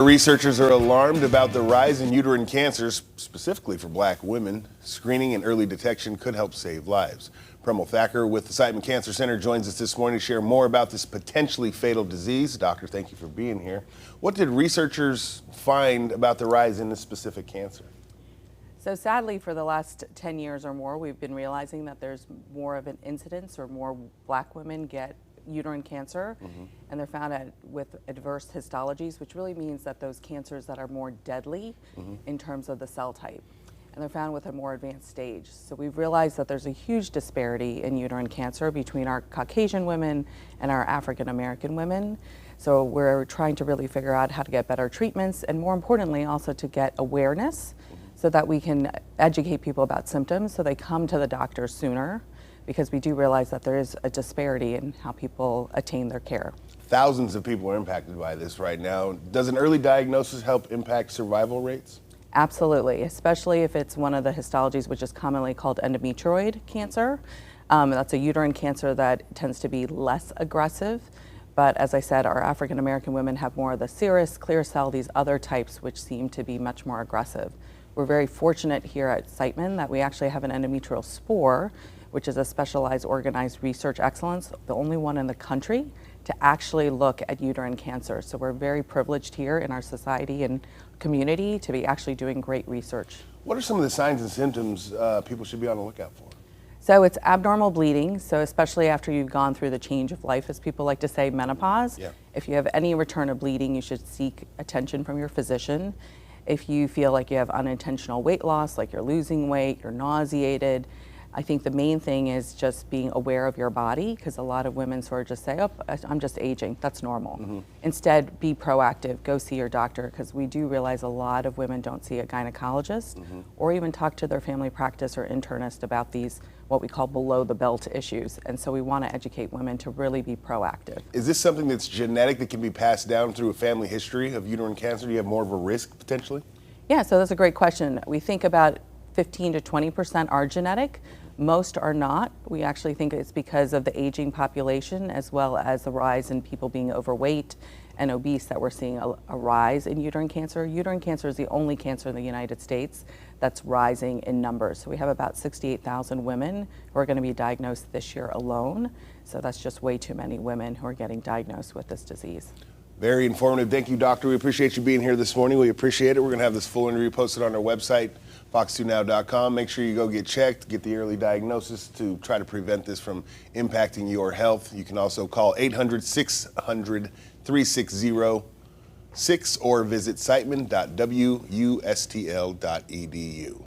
Researchers are alarmed about the rise in uterine cancers, specifically for black women. Screening and early detection could help save lives. Premal Thacker with the Siteman Cancer Center joins us this morning to share more about this potentially fatal disease. Doctor, thank you for being here. What did researchers find about the rise in this specific cancer? So sadly, for the last 10 years or more, we've been realizing that there's more of an incidence or more black women get uterine cancer, and they're found with adverse histologies, which really means that those cancers that are more deadly in terms of the cell type, and they're found with a more advanced stage. So we've realized that there's a huge disparity in uterine cancer between our Caucasian women and our African American women. So we're trying to really figure out how to get better treatments, and more importantly, also to get awareness so that we can educate people about symptoms so they come to the doctor sooner, because we do realize that there is a disparity in how people attain their care. Thousands of people are impacted by this right now. Does an early diagnosis help impact survival rates? Absolutely, especially if it's one of the histologies which is commonly called endometrioid cancer. That's a uterine cancer that tends to be less aggressive. But as I said, our African American women have more of the serous, clear cell, these other types which seem to be much more aggressive. We're very fortunate here at Siteman that we actually have an endometrial spore, which is a specialized organized research excellence, the only one in the country to actually look at uterine cancer. So we're very privileged here in our society and community to be actually doing great research. What are some of the signs and symptoms people should be on the lookout for? So it's abnormal bleeding, so especially after you've gone through the change of life, as people like to say, menopause. Yeah. If you have any return of bleeding, you should seek attention from your physician. If you feel like you have unintentional weight loss, like you're losing weight, you're nauseated, I think the main thing is just being aware of your body, because a lot of women sort of just say, oh, I'm just aging, that's normal. Instead, be proactive, go see your doctor, because we do realize a lot of women don't see a gynecologist or even talk to their family practice or internist about these, what we call below the belt issues. And so we want to educate women to really be proactive. Is this something that's genetic that can be passed down through a family history of uterine cancer? Do you have more of a risk potentially? Yeah, so that's a great question. We think about 15 to 20% are genetic. Most are not. We actually think it's because of the aging population as well as the rise in people being overweight and obese that we're seeing a rise in uterine cancer. Uterine cancer is the only cancer in the United States that's rising in numbers. So we have about 68,000 women who are going to be diagnosed this year alone. So that's just way too many women who are getting diagnosed with this disease. Very informative. Thank you, doctor. We appreciate you being here this morning. We appreciate it. We're going to have this full interview posted on our website, fox2now.com. Make sure you go get checked, get the early diagnosis to try to prevent this from impacting your health. You can also call 800-600-3606 or visit siteman.wustl.edu.